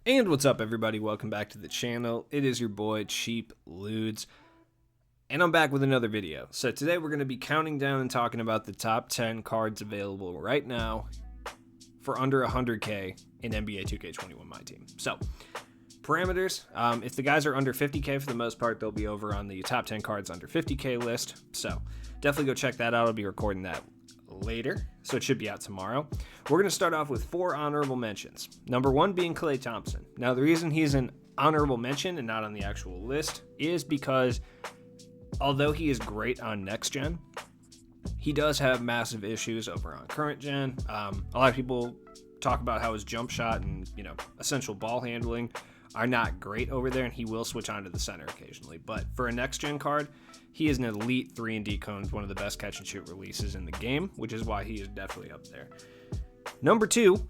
And what's up, everybody? Welcome back to the channel. It is your boy, Cheap Ludes, and I'm back with another video. So today we're going to be counting down and talking about the top 10 cards available right now for under 100k in NBA 2K21 My Team. So, parameters, if the guys are under 50k for the most part, they'll be over on the top 10 cards under 50k list. So, definitely go check that out. I'll be recording that later, so it should be out tomorrow. We're going to start off with 4 honorable mentions. Number 1 being Klay Thompson. Now, the reason he's an honorable mention and not on the actual list is because although he is great on next gen, he does have massive issues over on current gen. A lot of people talk about how his jump shot and, essential ball handling are not great over there, and he will switch on to the center occasionally. But for a next gen card, he is an elite 3-and-D cone, one of the best catch and shoot releases in the game, which is why he is definitely up there. Number 2,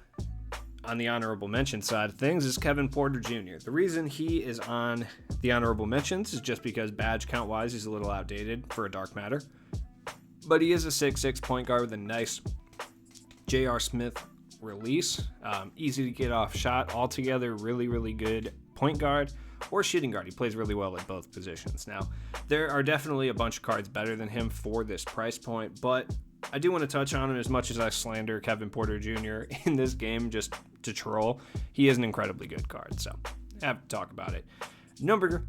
on the honorable mention side of things, is Kevin Porter Jr. The reason he is on the honorable mentions is just because badge count wise he's a little outdated for a dark matter, but he is a 6'6" point guard with a nice J.R. Smith release, easy to get off shot, altogether really good point guard or shooting guard. He plays really well at both positions. Now, there are definitely a bunch of cards better than him for this price point, but I do want to touch on him. As much as I slander Kevin Porter Jr. in this game just to troll, he is an incredibly good card, so I have to talk about it. Number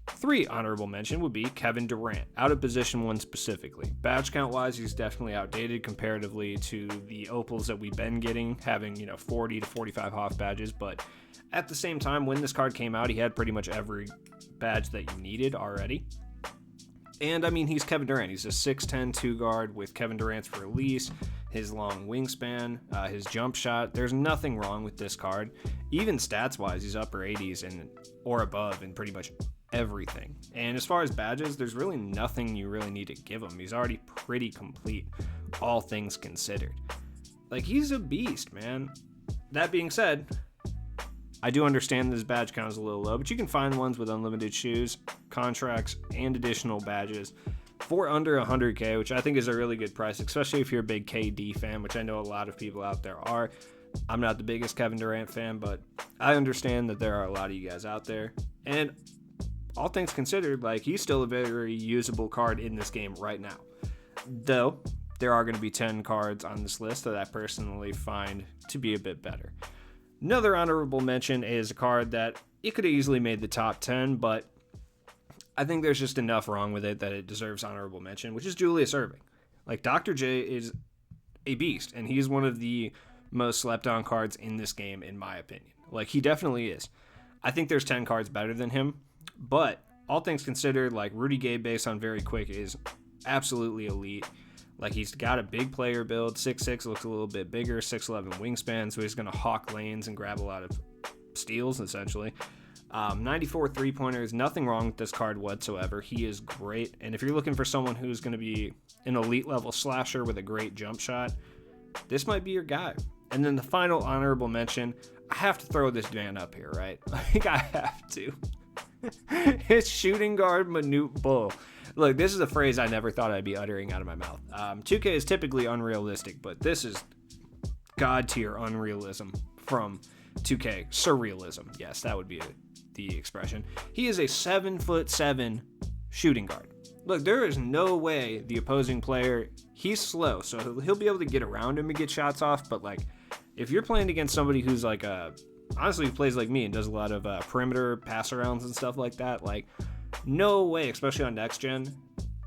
3 honorable mention would be Kevin Durant, out of position 1 specifically. Badge count wise, he's definitely outdated comparatively to the opals that we've been getting, having 40 to 45 Hoff badges, but at the same time, when this card came out, he had pretty much every badge that you needed already. And I mean, he's Kevin Durant. He's a 6'10" 2 guard with Kevin Durant's release, his long wingspan, his jump shot. There's nothing wrong with this card. Even stats wise, he's upper 80s and or above in pretty much everything. And as far as badges, there's really nothing you really need to give him. He's already pretty complete, all things considered. Like, he's a beast, man. That being said, I do understand this badge count is a little low, but you can find ones with unlimited shoes, contracts, and additional badges for under 100k, which I think is a really good price, especially if you're a big KD fan, which I know a lot of people out there are. I'm not the biggest Kevin Durant fan, but I understand that there are a lot of you guys out there. And all things considered, like, he's still a very usable card in this game right now. Though, there are going to be 10 cards on this list that I personally find to be a bit better. Another honorable mention is a card that it could have easily made the top 10, but I think there's just enough wrong with it that it deserves honorable mention, which is Julius Erving. Like, Dr. J is a beast, and he's one of the most slept on cards in this game, in my opinion. Like, he definitely is. I think there's 10 cards better than him, but all things considered, like, Rudy Gay based on very quick is absolutely elite. Like, he's got a big player build, 6'6", looks a little bit bigger, 6'11" wingspan, so he's going to hawk lanes and grab a lot of steals, essentially. 94 three-pointers, nothing wrong with this card whatsoever. He is great, and if you're looking for someone who's going to be an elite-level slasher with a great jump shot, this might be your guy. And then the final honorable mention, I have to throw this man up here, right? Like, I have to. It's shooting guard Manute Bol. Look, this is a phrase I never thought I'd be uttering out of my mouth. 2K is typically unrealistic, but this is god tier unrealism from 2K. Surrealism. Yes, that would be the expression. He is a 7'7" shooting guard. Look, there is no way the opposing player, he's slow, so he'll be able to get around him and get shots off, but like, if you're playing against somebody who's like honestly, who plays like me and does a lot of perimeter pass arounds and stuff like that, like, no way, especially on next gen,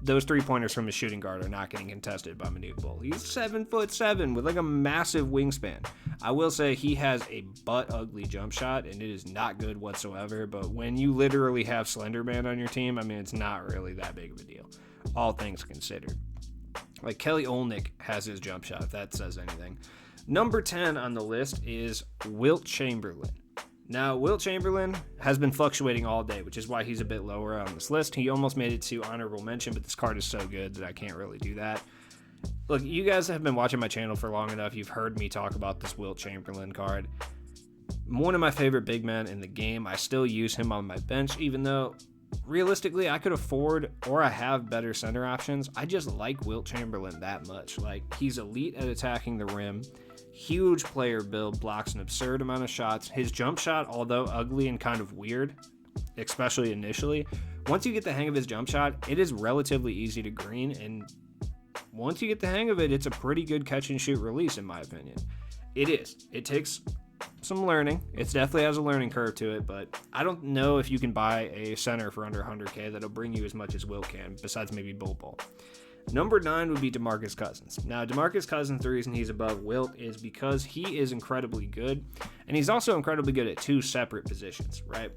those 3-pointers from his shooting guard are not getting contested by Manute Bol. He's 7'7" with like a massive wingspan. I will say he has a butt ugly jump shot, and it is not good whatsoever, but when you literally have Slender Man on your team, I mean, it's not really that big of a deal, all things considered. Like, Kelly Olynyk has his jump shot, if that says anything. Number 10 on the list is Wilt Chamberlain. Now, Wilt Chamberlain has been fluctuating all day, which is why he's a bit lower on this list. He almost made it to honorable mention, but this card is so good that I can't really do that. Look, you guys have been watching my channel for long enough. You've heard me talk about this Wilt Chamberlain card. One of my favorite big men in the game. I still use him on my bench, even though realistically I could afford or I have better center options. I just like Wilt Chamberlain that much. Like, he's elite at attacking the rim. Huge player build, blocks an absurd amount of shots. His jump shot, although ugly and kind of weird, especially initially, once you get the hang of his jump shot, it is relatively easy to green, and once you get the hang of it, it's a pretty good catch and shoot release in my opinion. It is. It takes some learning. It definitely has a learning curve to it, but I don't know if you can buy a center for under 100K that'll bring you as much as Wilt can, besides maybe Bol. Number 9 would be DeMarcus Cousins. Now, DeMarcus Cousins, the reason he's above Wilt is because he is incredibly good, and he's also incredibly good at 2 separate positions, right?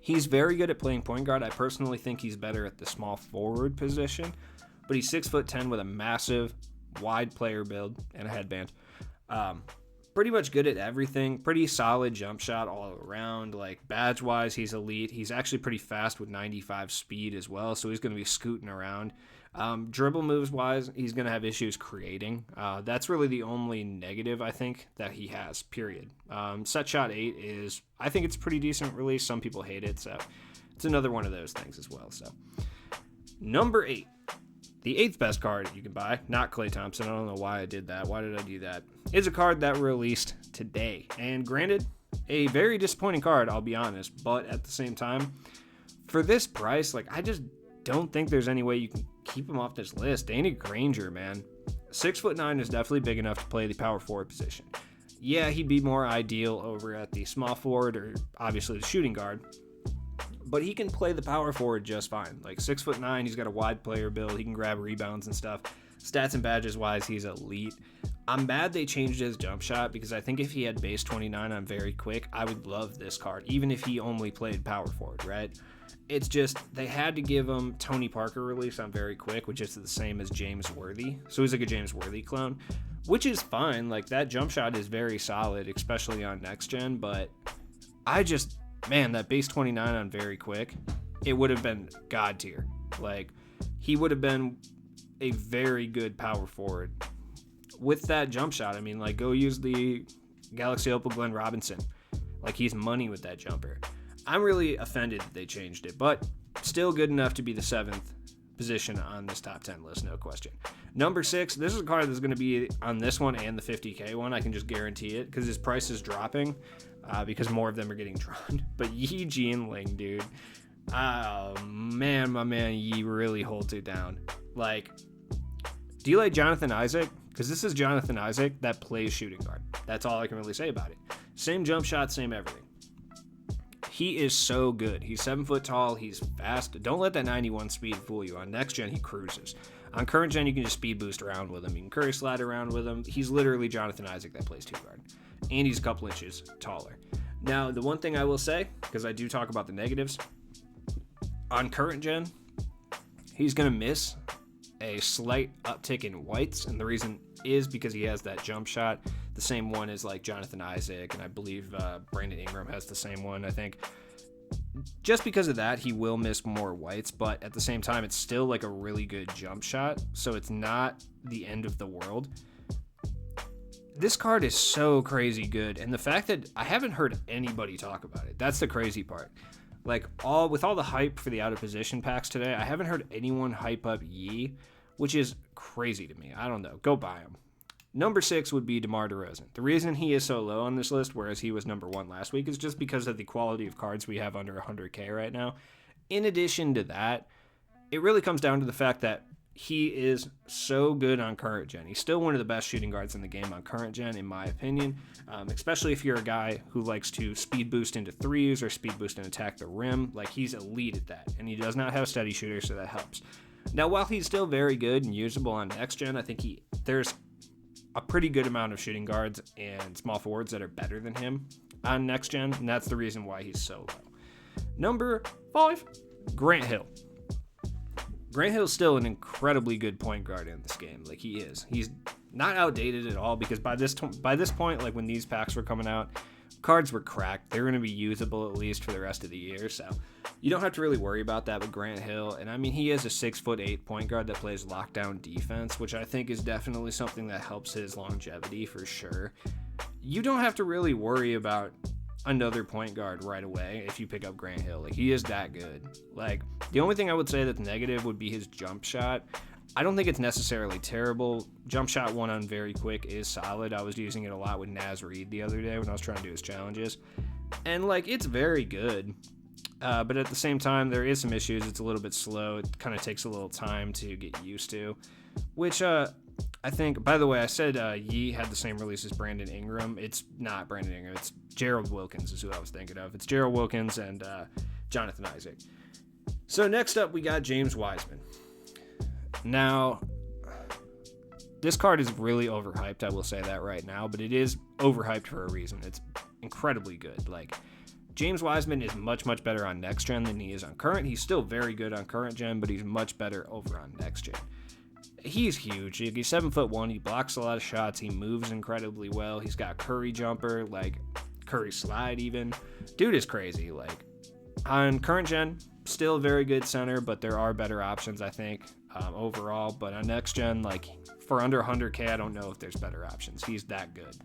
He's very good at playing point guard. I personally think he's better at the small forward position, but he's 6'10" with a massive, wide player build and a headband. Pretty much good at everything. Pretty solid jump shot all around. Like, badge-wise, he's elite. He's actually pretty fast with 95 speed as well, so he's going to be scooting around. Dribble moves-wise, he's going to have issues creating. That's really the only negative, I think, that he has, period. Set shot 8 is, I think it's a pretty decent release. Some people hate it, so it's another one of those things as well. So, number 8. The 8th best card you can buy, not Klay Thompson. I don't know why I did that. Why did I do that? Is a card that released today. And granted, a very disappointing card, I'll be honest. But at the same time, for this price, like, I just don't think there's any way you can keep him off this list. Danny Granger, man. 6'9" is definitely big enough to play the power forward position. Yeah, he'd be more ideal over at the small forward or obviously the shooting guard. But he can play the power forward just fine. Like 6'9", he's got a wide player build. He can grab rebounds and stuff. Stats and badges wise, he's elite. I'm mad they changed his jump shot because I think if he had base 29 on very quick, I would love this card, even if he only played power forward, right? It's just they had to give him Tony Parker release on very quick, which is the same as James Worthy. So he's like a James Worthy clone, which is fine. Like, that jump shot is very solid, especially on next gen, but man, that base 29 on very quick, it would have been god tier. Like, he would have been a very good power forward with that jump shot. I mean, like, go use the Galaxy Opal Glenn Robinson. Like, he's money with that jumper. I'm really offended that they changed it, but still good enough to be the 7th position on this top 10 list, no question. Number 6, this is a card that's going to be on this one and the 50K one. I can just guarantee it because his price is dropping. Because more of them are getting drawn. But Yi Jianling, dude. Oh, man, my man Yi really holds it down. Like, do you like Jonathan Isaac? Because this is Jonathan Isaac that plays shooting guard. That's all I can really say about it. Same jump shot, same everything. He is so good. He's 7 foot tall. He's fast. Don't let that 91 speed fool you. On next gen, he cruises. On current gen, you can just speed boost around with him. You can curry slide around with him. He's literally Jonathan Isaac that plays 2 guard. And he's a couple inches taller. Now, the one thing I will say, because I do talk about the negatives, on current gen, he's going to miss a slight uptick in whites, and the reason is because he has that jump shot, the same one as like Jonathan Isaac, and I believe Brandon Ingram has the same one, I think. Just because of that, he will miss more whites, but at the same time, it's still like a really good jump shot, so it's not the end of the world. This card is so crazy good, and the fact that I haven't heard anybody talk about it, that's the crazy part. Like, with all the hype for the out of position packs today, I haven't heard anyone hype up Yi, which is crazy to me. I don't know. Go buy him. Number 6 would be DeMar DeRozan. The reason he is so low on this list, whereas he was number 1 last week, is just because of the quality of cards we have under 100K right now. In addition to that, it really comes down to the fact that he is so good on current gen. He's still one of the best shooting guards in the game on current gen, in my opinion, especially if you're a guy who likes to speed boost into threes or speed boost and attack the rim. Like, he's elite at that, and he does not have steady shooters, so that helps. Now, while he's still very good and usable on next gen, I think there's a pretty good amount of shooting guards and small forwards that are better than him on next gen, and that's the reason why he's so low. Number 5, Grant Hill. Grant Hill's still an incredibly good point guard in this game. Like, he is. He's not outdated at all, because by this point, like when these packs were coming out, cards were cracked. They're going to be usable at least for the rest of the year, so you don't have to really worry about that with Grant Hill. And I mean, he is a 6'8" point guard that plays lockdown defense, which I think is definitely something that helps his longevity for sure. You don't have to really worry about another point guard right away if you pick up Grant Hill. Like, he is that good. Like, the only thing I would say that's negative would be his jump shot. I don't think it's necessarily terrible. Jump shot 1 on very quick is solid. I was using it a lot with Naz Reid the other day when I was trying to do his challenges. And, like, it's very good. But at the same time, there is some issues. It's a little bit slow. It kind of takes a little time to get used to. Which, I think, by the way, I said Yi had the same release as Brandon Ingram. It's not Brandon Ingram. It's Gerald Wilkins is who I was thinking of. It's Gerald Wilkins and Jonathan Isaac. So next up, we got James Wiseman. Now, this card is really overhyped, I will say that right now, but it is overhyped for a reason. It's incredibly good. Like, James Wiseman is much, much better on next gen than he is on current. He's still very good on current gen, but he's much better over on next gen. He's huge. He's 7'1". He blocks a lot of shots. He moves incredibly well. He's got Curry jumper, like Curry slide even. Dude is crazy. Like, on current gen, still a very good center, but there are better options, I think, overall. But on next gen, like, for under 100K, I don't know if there's better options. He's that good.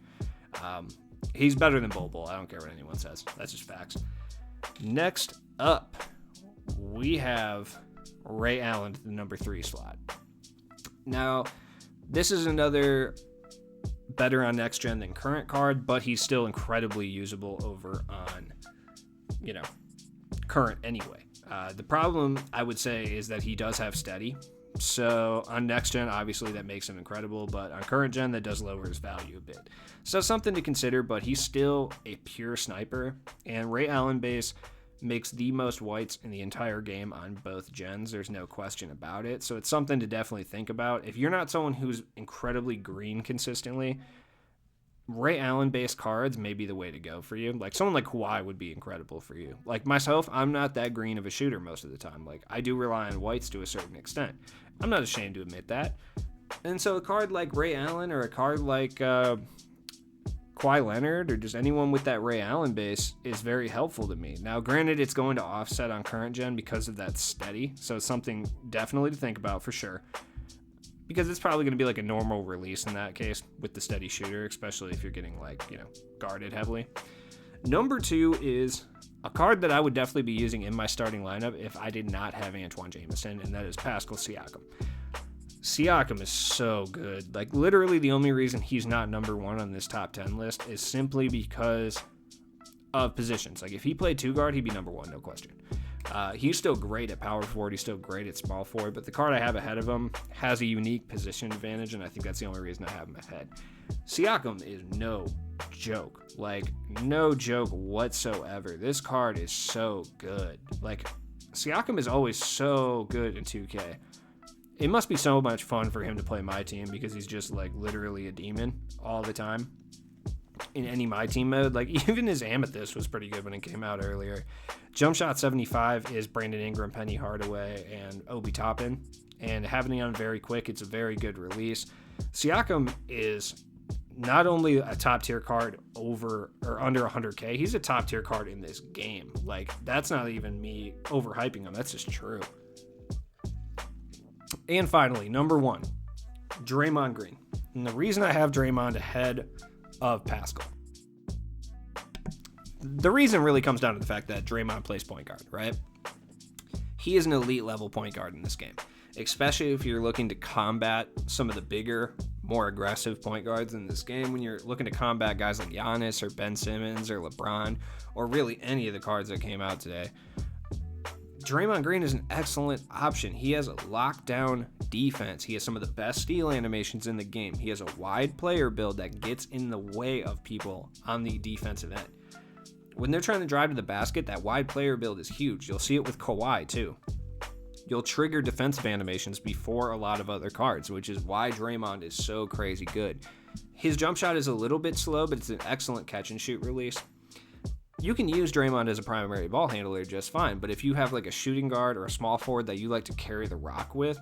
He's better than Bol Bol. I don't care what anyone says. That's just facts. Next up, we have Ray Allen at the number 3 slot. Now, this is another better on next gen than current card, but he's still incredibly usable over on, current anyway. The problem, I would say, is that he does have steady. So on next gen, obviously that makes him incredible, but on current gen, that does lower his value a bit. So something to consider, but he's still a pure sniper, and Ray Allen base makes the most whites in the entire game on both gens. There's no question about it. So it's something to definitely think about. If you're not someone who's incredibly green consistently, Ray Allen based cards may be the way to go for you. Like, someone like Kawhi would be incredible for you. Like myself, I'm not that green of a shooter most of the time. Like, I do rely on whites to a certain extent. I'm not ashamed to admit that. And so a card like Ray Allen or a card like Kawhi Leonard or just anyone with that Ray Allen base is very helpful to me. Now, granted, it's going to offset on current gen because of that steady. So it's something definitely to think about for sure. Because it's probably going to be like a normal release in that case with the steady shooter, especially if you're getting, like, guarded heavily. Number 2 is a card that I would definitely be using in my starting lineup if I did not have Antoine Jameson, and that is Pascal Siakam. Siakam is so good. Like, literally the only reason he's not number 1 on this top 10 list is simply because of positions. Like, if he played 2 guard, he'd be number 1, no question. He's still great at power forward. He's still great at small forward, but the card I have ahead of him has a unique position advantage, and I think that's the only reason I have him ahead. Siakam is no joke. Like, no joke whatsoever. This card is so good. Like, Siakam is always so good in 2K. It must be so much fun for him to play my team because he's just, like, literally a demon all the time. In any my team mode, like, even his Amethyst was pretty good when it came out earlier. Jump shot 75 is Brandon Ingram, Penny Hardaway, and Obi Toppin, and having it on very quick, it's a very good release. Siakam is not only a top tier card over or under 100K, he's a top tier card in this game. Like, that's not even me overhyping him, that's just true. And finally, number 1, Draymond Green. And the reason I have Draymond ahead of Pascal, the reason really comes down to the fact that Draymond plays point guard, right? He is an elite level point guard in this game, especially if you're looking to combat some of the bigger, more aggressive point guards in this game. When you're looking to combat guys like Giannis or Ben Simmons or LeBron or really any of the cards that came out today, Draymond Green is an excellent option. He has a lockdown defense. He has some of the best steal animations in the game. He has a wide player build that gets in the way of people on the defensive end. When they're trying to drive to the basket, that wide player build is huge. You'll see it with Kawhi too. You'll trigger defensive animations before a lot of other cards, which is why Draymond is so crazy good. His jump shot is a little bit slow, but it's an excellent catch and shoot release. You can use Draymond as a primary ball handler just fine, but if you have like a shooting guard or a small forward that you like to carry the rock with,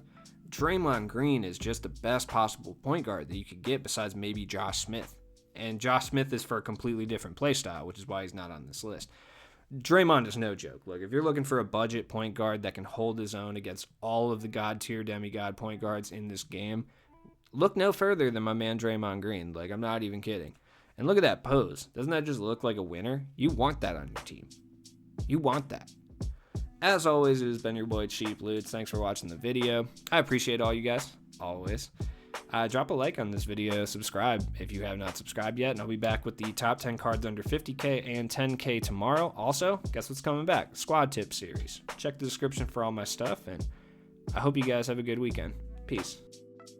Draymond Green is just the best possible point guard that you could get besides maybe Josh Smith. And Josh Smith is for a completely different play style, which is why he's not on this list. Draymond is no joke. Look, if you're looking for a budget point guard that can hold his own against all of the god tier demigod point guards in this game, look no further than my man Draymond Green. Like, I'm not even kidding. And look at that pose. Doesn't that just look like a winner? You want that on your team. You want that. As always, it has been your boy Cheap Ludes. Thanks for watching the video. I appreciate all you guys, always. Drop a like on this video, subscribe if you have not subscribed yet, and I'll be back with the top 10 cards under 50k and 10k tomorrow. Also, guess what's coming back? Squad Tip series. Check the description for all my stuff, and I hope you guys have a good weekend. Peace.